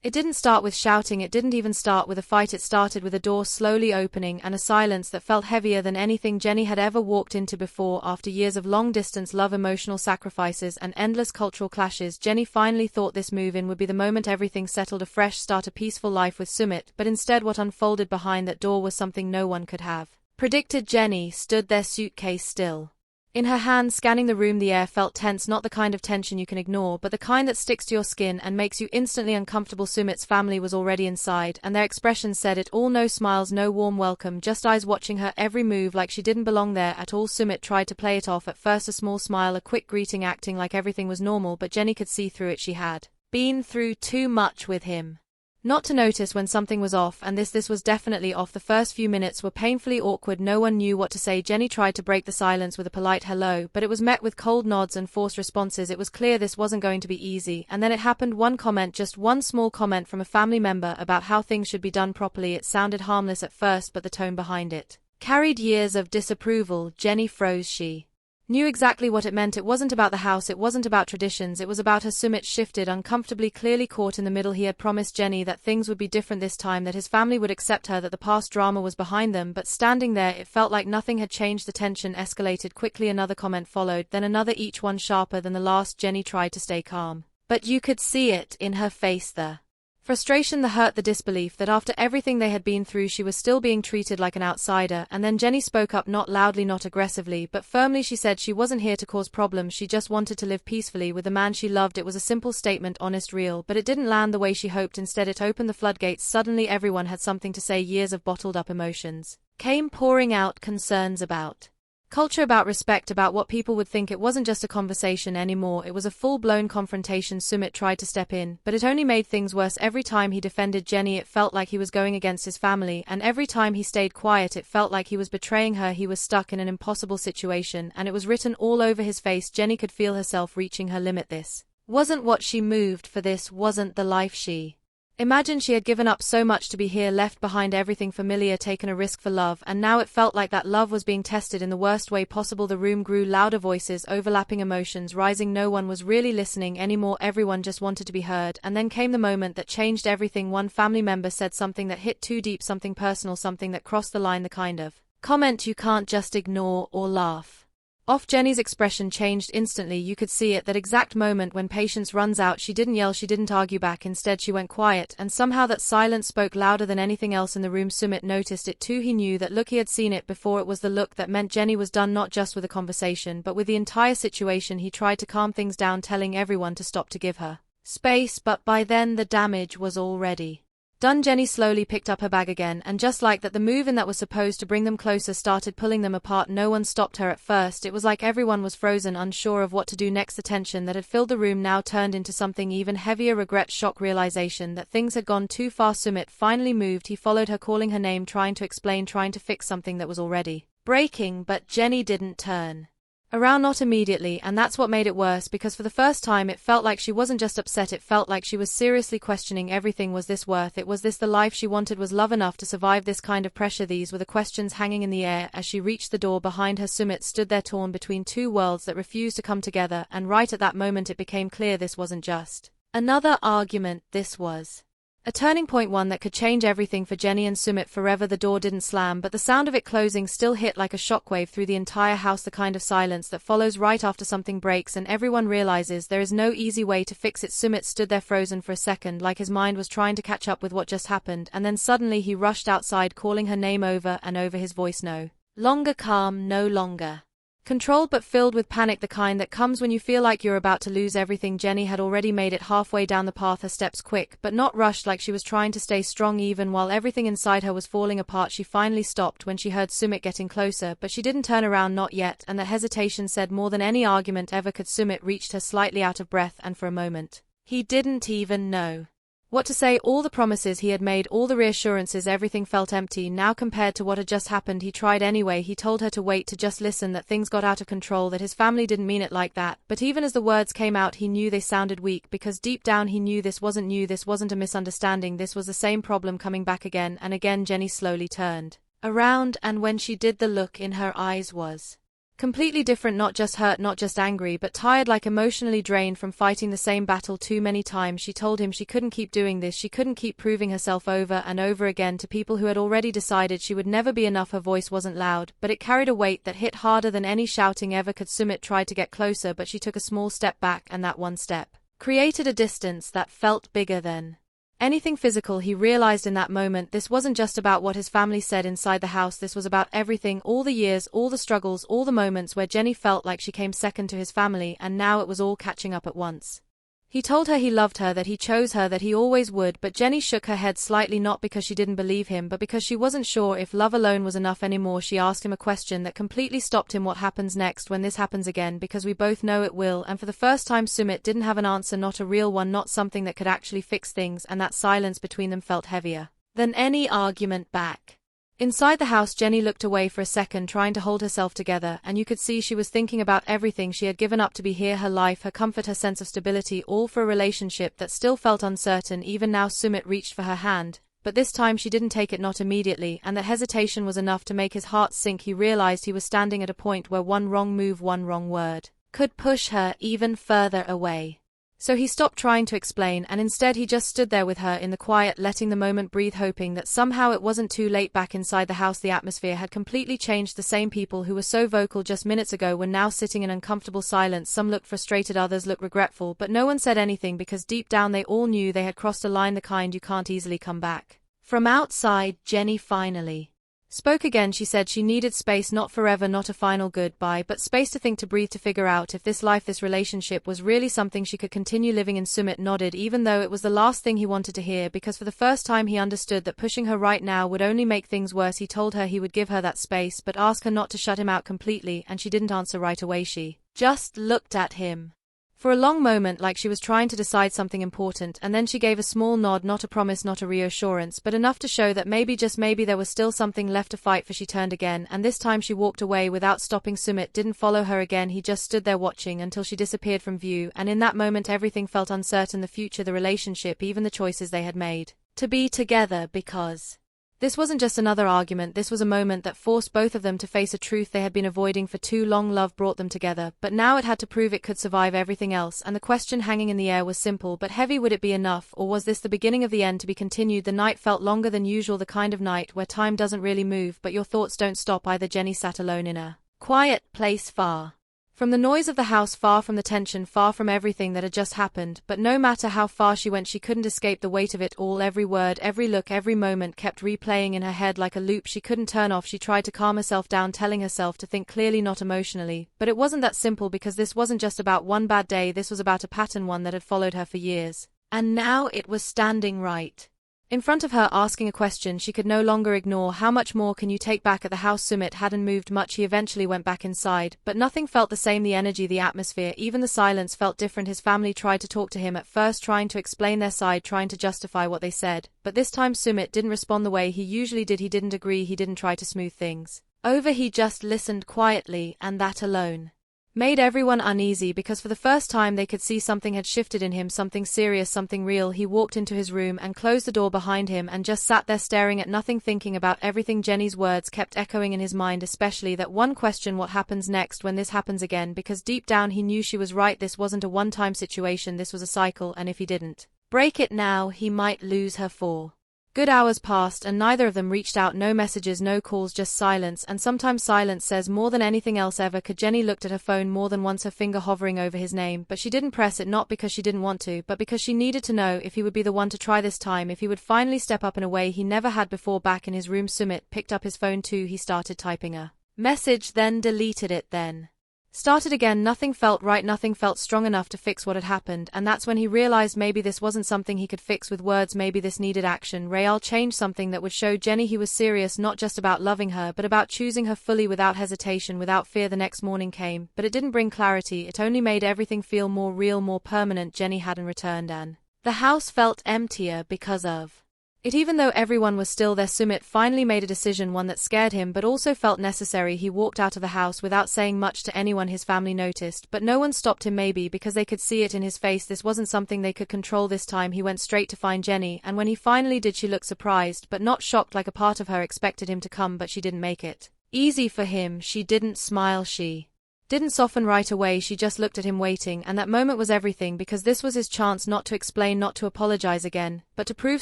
It didn't start with shouting, it didn't even start with a fight, it started with a door slowly opening and a silence that felt heavier than anything Jenny had ever walked into before. After years of long-distance love, emotional sacrifices, and endless cultural clashes, Jenny finally thought this move-in would be the moment everything settled, a fresh start, a peaceful life with Sumit, but instead what unfolded behind that door was something no one could have predicted. Jenny stood there, suitcase still in her hand, scanning the room. The air felt tense, not the kind of tension you can ignore, but the kind that sticks to your skin and makes you instantly uncomfortable. Sumit's family was already inside, and their expressions said it all. No smiles, no warm welcome, just eyes watching her every move like she didn't belong there at all. Sumit tried to play it off, at first a small smile, a quick greeting, acting like everything was normal, but Jenny could see through it. She had been through too much with him not to notice when something was off, and this was definitely off. The first few minutes were painfully awkward. No one knew what to say. Jenny tried to break the silence with a polite hello, but it was met with cold nods and forced responses. It was clear this wasn't going to be easy, and then it happened. One comment, just one small comment from a family member about how things should be done properly. It sounded harmless at first, but the tone behind it carried years of disapproval. Jenny froze. She knew exactly what it meant. It wasn't about the house, it wasn't about traditions, it was about her. Sumit shifted uncomfortably, clearly caught in the middle. He had promised Jenny that things would be different this time, that his family would accept her, that the past drama was behind them, but standing there it felt like nothing had changed. The tension escalated quickly. Another comment followed, then another, each one sharper than the last. Jenny tried to stay calm, but you could see it in her face, the frustration, the hurt, the disbelief that after everything they had been through she was still being treated like an outsider. And then Jenny spoke up, not loudly, not aggressively, but firmly. She said she wasn't here to cause problems, she just wanted to live peacefully with the man she loved. It was a simple statement, honest, real, but it didn't land the way she hoped. Instead it opened the floodgates. Suddenly everyone had something to say. Years of bottled up emotions came pouring out, concerns about culture, about respect, about what people would think. It wasn't just a conversation anymore, it was a full-blown confrontation. Sumit tried to step in, but it only made things worse. Every time he defended Jenny it felt like he was going against his family, and every time he stayed quiet it felt like he was betraying her. He was stuck in an impossible situation, and it was written all over his face. Jenny could feel herself reaching her limit. This wasn't what she moved for, this wasn't the life she imagined. She had given up so much to be here, left behind everything familiar, taken a risk for love, and now it felt like that love was being tested in the worst way possible. The room grew louder, voices, overlapping, emotions rising. No one was really listening anymore, everyone just wanted to be heard. And then came the moment that changed everything. One family member said something that hit too deep, something personal, something that crossed the line, the kind of comment you can't just ignore or laugh off. Jenny's expression changed instantly. You could see it, that exact moment when patience runs out. She didn't yell, she didn't argue back, instead she went quiet, and somehow that silence spoke louder than anything else in the room. Sumit noticed it too. He knew that look, he had seen it before. It was the look that meant Jenny was done, not just with the conversation, but with the entire situation. He tried to calm things down, telling everyone to stop, to give her space, but by then the damage was already done. Jenny slowly picked up her bag again, and just like that, the move-in that was supposed to bring them closer started pulling them apart. No one stopped her at first. It was like everyone was frozen, unsure of what to do next. The tension that had filled the room now turned into something even heavier: regret, shock, realization that things had gone too far. Sumit finally moved. He followed her, calling her name, trying to explain, trying to fix something that was already breaking, but Jenny didn't turn around, not immediately, and that's what made it worse, because for the first time it felt like she wasn't just upset, it felt like she was seriously questioning everything. Was this worth it? Was this the life she wanted? Was love enough to survive this kind of pressure? These were the questions hanging in the air as she reached the door behind her. Sumit stood there, torn between two worlds that refused to come together, and right at that moment it became clear this wasn't just another argument, this was a turning point, one that could change everything for Jenny and Sumit forever. The door didn't slam, but the sound of it closing still hit like a shockwave through the entire house, the kind of silence that follows right after something breaks and everyone realizes there is no easy way to fix it. Sumit stood there frozen for a second, like his mind was trying to catch up with what just happened, and then suddenly he rushed outside, calling her name over and over, his voice no longer calm, no longer controlled, but filled with panic, the kind that comes when you feel like you're about to lose everything. Jenny had already made it halfway down the path, her steps quick but not rushed, like she was trying to stay strong even while everything inside her was falling apart. She finally stopped when she heard Sumit getting closer, but she didn't turn around, not yet, and that hesitation said more than any argument ever could. Sumit reached her, slightly out of breath, and for a moment he didn't even know what to say. All the promises he had made, all the reassurances, everything felt empty now compared to what had just happened. He tried anyway. He told her to wait, to just listen, that things got out of control, that his family didn't mean it like that. But even as the words came out he knew they sounded weak, because deep down he knew this wasn't new, this wasn't a misunderstanding, this was the same problem coming back again and again. Jenny slowly turned around, and when she did the look in her eyes was Completely different, not just hurt, not just angry, but tired, like emotionally drained from fighting the same battle too many times. She told him she couldn't keep doing this, she couldn't keep proving herself over and over again to people who had already decided she would never be enough. Her voice wasn't loud, but it carried a weight that hit harder than any shouting ever could. Sumit tried to get closer, but she took a small step back, and that one step created a distance that felt bigger than anything physical. He realized in that moment this wasn't just about what his family said inside the house, this was about everything, all the years, all the struggles, all the moments where Jenny felt like she came second to his family, and now it was all catching up at once. He told her he loved her, that he chose her, that he always would, but Jenny shook her head slightly, not because she didn't believe him, but because she wasn't sure if love alone was enough anymore. She asked him a question that completely stopped him. What happens next when this happens again? Because we both know it will. And for the first time Sumit didn't have an answer, not a real one, not something that could actually fix things, and that silence between them felt heavier than any argument back. Inside the house, Jenny looked away for a second, trying to hold herself together, and you could see she was thinking about everything she had given up to be here, her life, her comfort, her sense of stability, all for a relationship that still felt uncertain. Even now Sumit reached for her hand, but this time she didn't take it, not immediately, and the hesitation was enough to make his heart sink. He realized he was standing at a point where one wrong move, one wrong word, could push her even further away. So he stopped trying to explain, and instead he just stood there with her in the quiet, letting the moment breathe, hoping that somehow it wasn't too late. Back inside the house, the atmosphere had completely changed. The same people who were so vocal just minutes ago were now sitting in uncomfortable silence. Some looked frustrated, others looked regretful, but no one said anything because deep down they all knew they had crossed a line, the kind you can't easily come back from. Outside, Jenny finally spoke again. She said she needed space, not forever, not a final goodbye, but space to think, to breathe, to figure out if this life, this relationship was really something she could continue living in. Sumit nodded, even though it was the last thing he wanted to hear, because for the first time he understood that pushing her right now would only make things worse. He told her he would give her that space, but ask her not to shut him out completely, and she didn't answer right away. She just looked at him for a long moment, like she was trying to decide something important, and then she gave a small nod, not a promise, not a reassurance, but enough to show that maybe, just maybe, there was still something left to fight for. She turned again, and this time she walked away without stopping. Sumit didn't follow her again, he just stood there watching until she disappeared from view, and in that moment everything felt uncertain, the future, the relationship, even the choices they had made to be together, because this wasn't just another argument, this was a moment that forced both of them to face a truth they had been avoiding for too long. Love brought them together, but now it had to prove it could survive everything else, and the question hanging in the air was simple but heavy: would it be enough, or was this the beginning of the end to be continued? The night felt longer than usual, the kind of night where time doesn't really move, but your thoughts don't stop either. Jenny sat alone in a quiet place, far from the noise of the house, far from the tension, far from everything that had just happened, but no matter how far she went she couldn't escape the weight of it all. Every word, every look, every moment kept replaying in her head like a loop she couldn't turn off. She tried to calm herself down, telling herself to think clearly, not emotionally, but it wasn't that simple, because this wasn't just about one bad day, this was about a pattern, one that had followed her for years, and now it was standing right in front of her, asking a question she could no longer ignore. How much more can you take back at the house? Sumit hadn't moved much. He eventually went back inside, but nothing felt the same. The energy, the atmosphere, even the silence felt different. His family tried to talk to him, at first trying to explain their side, trying to justify what they said, but this time Sumit didn't respond the way he usually did. He didn't agree, he didn't try to smooth things over, he just listened quietly, and that alone made everyone uneasy, because for the first time they could see something had shifted in him, something serious, something real. He walked into his room and closed the door behind him and just sat there staring at nothing, thinking about everything. Jenny's words kept echoing in his mind, especially that one question: what happens next when this happens again? Because deep down he knew she was right, this wasn't a one-time situation, this was a cycle, and if he didn't break it now he might lose her. For good hours passed and neither of them reached out, no messages, no calls, just silence, and sometimes silence says more than anything else ever could. Jenny looked at her phone more than once, her finger hovering over his name, but she didn't press it, not because she didn't want to, but because she needed to know if he would be the one to try this time, if he would finally step up in a way he never had before. Back in his room, Sumit picked up his phone too. He started typing a message, then deleted it, then started again. Nothing felt right, nothing felt strong enough to fix what had happened, and that's when he realized maybe this wasn't something he could fix with words, maybe this needed action. Rael changed, something that would show Jenny he was serious, not just about loving her, but about choosing her fully, without hesitation, without fear. The next morning came, but it didn't bring clarity, it only made everything feel more real, more permanent. Jenny hadn't returned, and the house felt emptier because of it. Even though everyone was still there, Sumit finally made a decision, one that scared him but also felt necessary. He walked out of the house without saying much to anyone. His family noticed, but no one stopped him, maybe because they could see it in his face. This wasn't something they could control this time. He went straight to find Jenny, and when he finally did, she looked surprised but not shocked, like a part of her expected him to come, but she didn't make it. Easy for him, she didn't smile, she didn't soften right away, she just looked at him waiting, and that moment was everything because this was his chance not to explain, not to apologize again, but to prove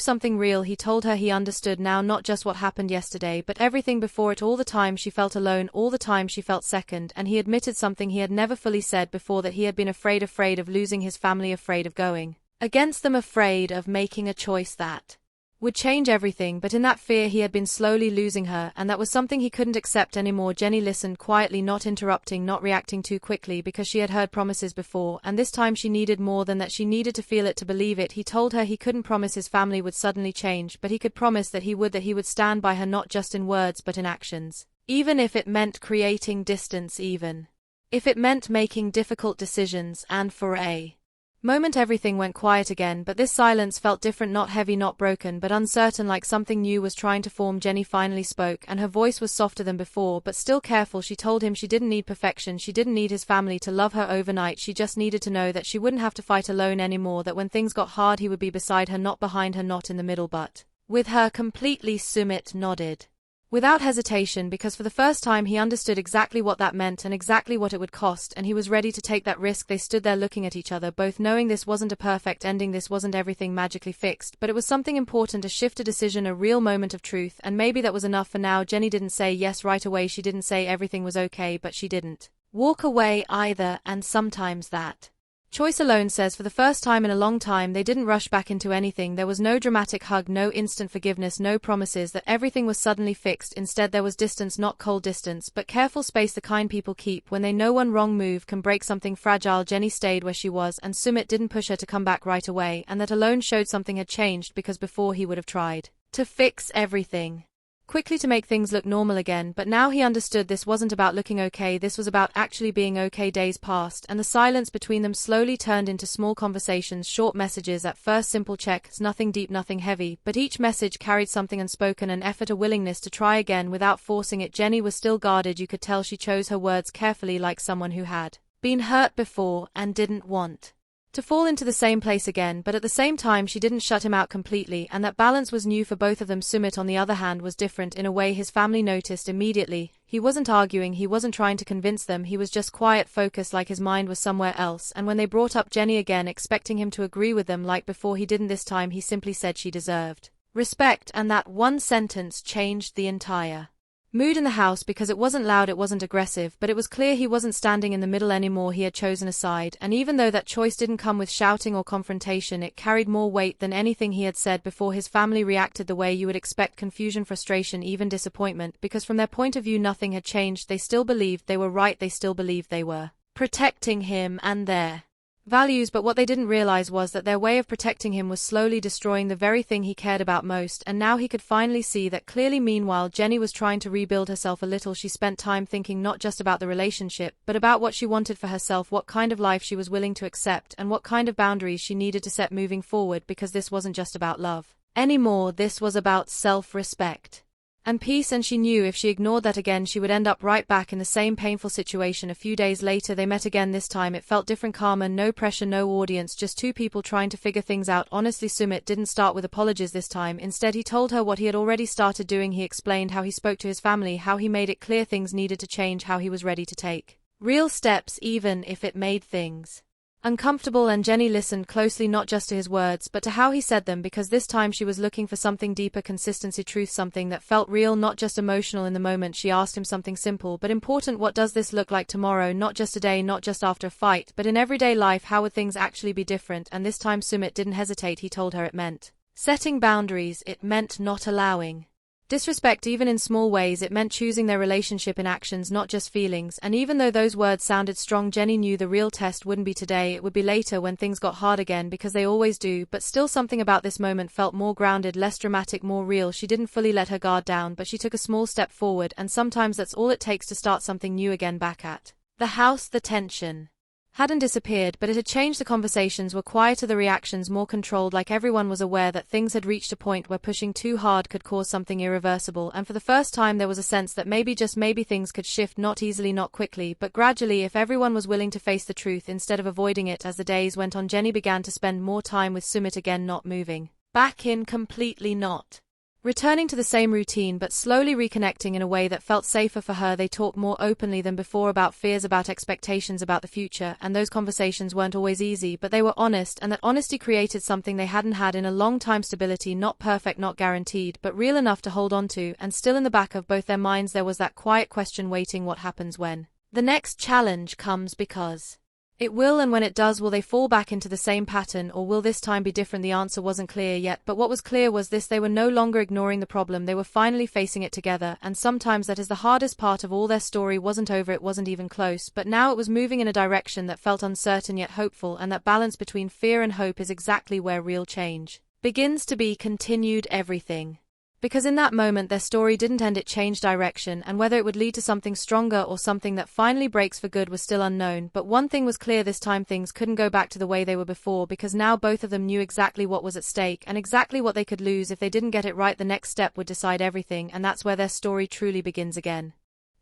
something real. He told her he understood now not just what happened yesterday but everything before it, all the time she felt alone, all the time she felt second, and he admitted something he had never fully said before, that he had been afraid of losing his family, afraid of going against them, afraid of making a choice that would change everything, but in that fear he had been slowly losing her, and that was something he couldn't accept anymore. Jenny listened quietly, not interrupting, not reacting too quickly, because she had heard promises before, and this time she needed more than that. She needed to feel it, to believe it. He told her he couldn't promise his family would suddenly change, but he could promise that he would stand by her, not just in words but in actions. Even if it meant creating distance, even if it meant making difficult decisions. And for a moment everything went quiet again, but this silence felt different, not heavy, not broken, but uncertain, like something new was trying to form. Jenny finally spoke, and her voice was softer than before, but still careful. She told him she didn't need perfection, she didn't need his family to love her overnight, she just needed to know that she wouldn't have to fight alone anymore, that when things got hard he would be beside her, not behind her, not in the middle, but with her completely. Sumit nodded without hesitation, because for the first time he understood exactly what that meant and exactly what it would cost, and he was ready to take that risk. They stood there looking at each other, both knowing this wasn't a perfect ending, this wasn't everything magically fixed, but it was something important, a shift, a decision, a real moment of truth, and maybe that was enough for now. Jenny didn't say yes right away, she didn't say everything was okay, but she didn't walk away either, and sometimes that choice alone says, for the first time in a long time, they didn't rush back into anything. There was no dramatic hug, no instant forgiveness, no promises that everything was suddenly fixed. Instead there was distance, not cold distance, but careful space, the kind people keep when they know one wrong move can break something fragile. Jenny stayed where she was, and Sumit didn't push her to come back right away, and that alone showed something had changed, because before he would have tried to fix everything quickly to make things look normal again, but now he understood this wasn't about looking okay, this was about actually being okay. Days passed, and the silence between them slowly turned into small conversations, short messages, at first simple checks, nothing deep, nothing heavy, but each message carried something unspoken, an effort, a willingness to try again without forcing it. Jenny was still guarded, you could tell she chose her words carefully, like someone who had been hurt before and didn't want to fall into the same place again, but at the same time she didn't shut him out completely, and that balance was new for both of them. Sumit, on the other hand, was different in a way his family noticed immediately. He wasn't arguing, he wasn't trying to convince them, he was just quiet, focused, like his mind was somewhere else, and when they brought up Jenny again, expecting him to agree with them like before, he didn't. This time he simply said she deserved respect, and that one sentence changed the entire mood in the house, because it wasn't loud, it wasn't aggressive, but it was clear he wasn't standing in the middle anymore. He had chosen a side, and even though that choice didn't come with shouting or confrontation, it carried more weight than anything he had said before. His family reacted the way you would expect: confusion, frustration, even disappointment, because from their point of view nothing had changed. They still believed they were right, they still believed they were protecting him and their values, but what they didn't realize was that their way of protecting him was slowly destroying the very thing he cared about most, and now he could finally see that clearly. Meanwhile, Jenny was trying to rebuild herself a little. She spent time thinking not just about the relationship, but about what she wanted for herself, what kind of life she was willing to accept, and what kind of boundaries she needed to set moving forward, because this wasn't just about love anymore, this was about self-respect and peace, and she knew if she ignored that again she would end up right back in the same painful situation. A few days later they met again. This time it felt different, calmer, no pressure, no audience, just two people trying to figure things out honestly. Sumit didn't start with apologies this time, instead he told her what he had already started doing. He explained how he spoke to his family, how he made it clear things needed to change, how he was ready to take real steps even if it made things uncomfortable, and Jenny listened closely, not just to his words but to how he said them, because this time she was looking for something deeper, consistency, truth, something that felt real, not just emotional. In the moment she asked him something simple but important: what does this look like tomorrow? Not just today, not just after a fight, but in everyday life. How would things actually be different? And this time Sumit didn't hesitate. He told her it meant setting boundaries, it meant not allowing disrespect even in small ways, it meant choosing their relationship in actions, not just feelings. And even though those words sounded strong, Jenny knew the real test wouldn't be today, it would be later when things got hard again, because they always do. But still, something about this moment felt more grounded, less dramatic, more real. She didn't fully let her guard down, but she took a small step forward, and sometimes that's all it takes to start something new again. Back at the house, the tension hadn't disappeared, but it had changed. The conversations were quieter, the reactions more controlled, like everyone was aware that things had reached a point where pushing too hard could cause something irreversible, and for the first time there was a sense that maybe, just maybe, things could shift, not easily, not quickly, but gradually, if everyone was willing to face the truth instead of avoiding it. As the days went on, Jenny began to spend more time with Sumit again, not moving back in completely, not Returning to the same routine but slowly reconnecting in a way that felt safer for her, they talked more openly than before about fears, about expectations, about the future, and those conversations weren't always easy, but they were honest, and that honesty created something they hadn't had in a long time: stability, not perfect, not guaranteed, but real enough to hold on to. And still in the back of both their minds there was that quiet question waiting: what happens when the next challenge comes? Because it will, and when it does, will they fall back into the same pattern, or will this time be different? The answer wasn't clear yet, but what was clear was this: they were no longer ignoring the problem, they were finally facing it together. And sometimes that is the hardest part of all. Their story wasn't over, it wasn't even close, but now it was moving in a direction that felt uncertain yet hopeful, and that balance between fear and hope is exactly where real change begins to be. Continued everything. Because in that moment their story didn't end, it changed direction, and whether it would lead to something stronger or something that finally breaks for good was still unknown. But one thing was clear: this time things couldn't go back to the way they were before, because now both of them knew exactly what was at stake, and exactly what they could lose if they didn't get it right. The next step would decide everything, and that's where their story truly begins again.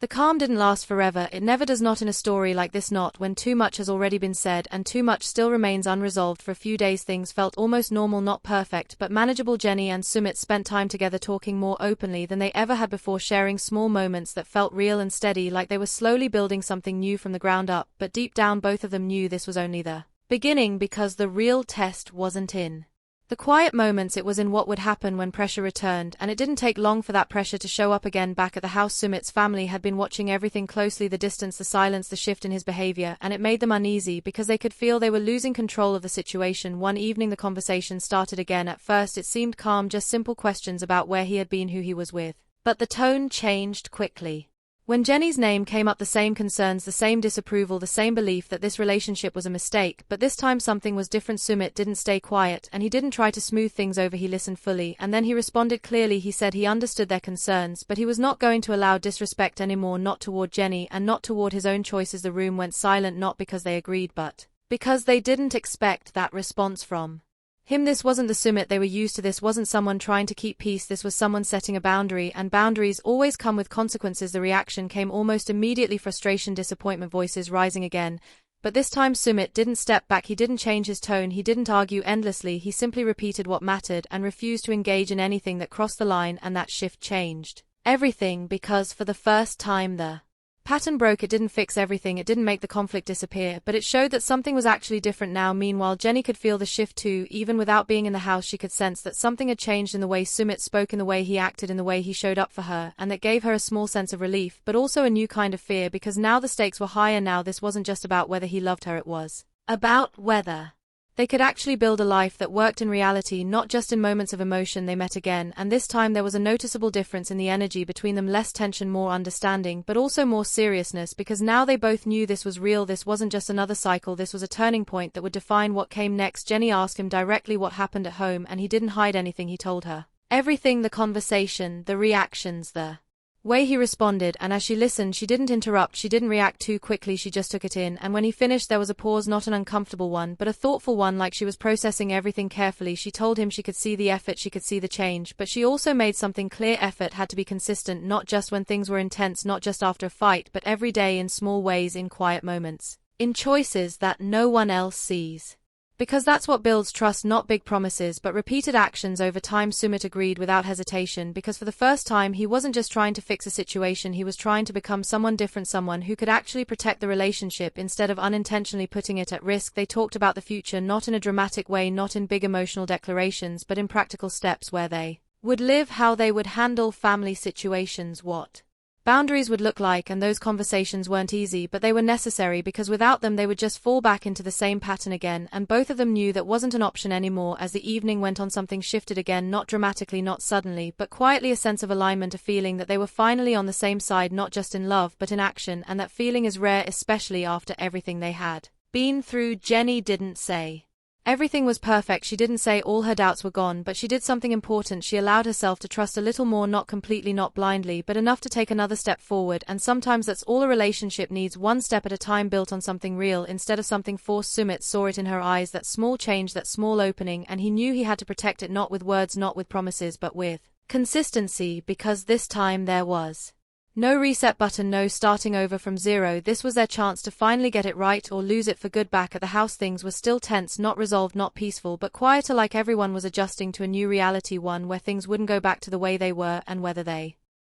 The calm didn't last forever, it never does, not in a story like this, not when too much has already been said and too much still remains unresolved. For a few days things felt almost normal, not perfect, but manageable. Jenny and Sumit spent time together, talking more openly than they ever had before, sharing small moments that felt real and steady, like they were slowly building something new from the ground up. But deep down both of them knew this was only the beginning, because the real test wasn't in the quiet moments, it was in what would happen when pressure returned. And it didn't take long for that pressure to show up again. Back at the house, Sumit's family had been watching everything closely: the distance, the silence, the shift in his behavior, and it made them uneasy because they could feel they were losing control of the situation. One evening the conversation started again. At first it seemed calm, just simple questions about where he had been, who he was with. But the tone changed quickly. When Jenny's name came up, the same concerns, the same disapproval, the same belief that this relationship was a mistake. But this time something was different. Sumit didn't stay quiet, and he didn't try to smooth things over. He listened fully, and then he responded clearly. He said he understood their concerns, but he was not going to allow disrespect anymore, not toward Jenny, and not toward his own choices. The room went silent, not because they agreed, but because they didn't expect that response from him. This wasn't the Sumit they were used to. This wasn't someone trying to keep peace. This was someone setting a boundary, and boundaries always come with consequences. The reaction came almost immediately: frustration, disappointment, voices rising again. But this time Sumit didn't step back, he didn't change his tone, he didn't argue endlessly, he simply repeated what mattered and refused to engage in anything that crossed the line. And that shift changed everything, because for the first time the pattern broke. It didn't fix everything, it didn't make the conflict disappear, but it showed that something was actually different now. Meanwhile, Jenny could feel the shift too. Even without being in the house, she could sense that something had changed in the way Sumit spoke, in the way he acted, in the way he showed up for her, and that gave her a small sense of relief, but also a new kind of fear, because now the stakes were higher. Now this wasn't just about whether he loved her, it was about whether they could actually build a life that worked in reality, not just in moments of emotion. They met again, and this time there was a noticeable difference in the energy between them: less tension, more understanding, but also more seriousness, because now they both knew this was real. This wasn't just another cycle, this was a turning point that would define what came next. Jenny asked him directly what happened at home, and he didn't hide anything. He told her everything: the conversation, the reactions, the way he responded. And as she listened, she didn't interrupt, she didn't react too quickly, she just took it in. And when he finished there was a pause, not an uncomfortable one, but a thoughtful one, like she was processing everything carefully. She told him she could see the effort, she could see the change, but she also made something clear: effort had to be consistent, not just when things were intense, not just after a fight, but every day, in small ways, in quiet moments, in choices that no one else sees. Because that's what builds trust, not big promises, but repeated actions over time. Sumit agreed without hesitation, because for the first time he wasn't just trying to fix a situation, he was trying to become someone different, someone who could actually protect the relationship instead of unintentionally putting it at risk. They talked about the future, not in a dramatic way, not in big emotional declarations, but in practical steps: where they would live, how they would handle family situations, what boundaries would look like. And those conversations weren't easy, but they were necessary, because without them they would just fall back into the same pattern again. And both of them knew that wasn't an option anymore. As the evening went on, something shifted again, not dramatically, not suddenly, but quietly: a sense of alignment, a feeling that they were finally on the same side, not just in love, but in action. And that feeling is rare, especially after everything they had been through. Jenny didn't say everything was perfect, she didn't say all her doubts were gone, but she did something important: she allowed herself to trust a little more, not completely, not blindly, but enough to take another step forward. And sometimes that's all a relationship needs: one step at a time, built on something real instead of something forced. Sumit saw it in her eyes, that small change, that small opening, and he knew he had to protect it, not with words, not with promises, but with consistency, because this time there was No reset button, no starting over from zero. This was their chance to finally get it right or lose it for good. Back at the house, things were still tense, not resolved, not peaceful, but quieter, like everyone was adjusting to a new reality, one where things wouldn't go back to the way they were, and whether they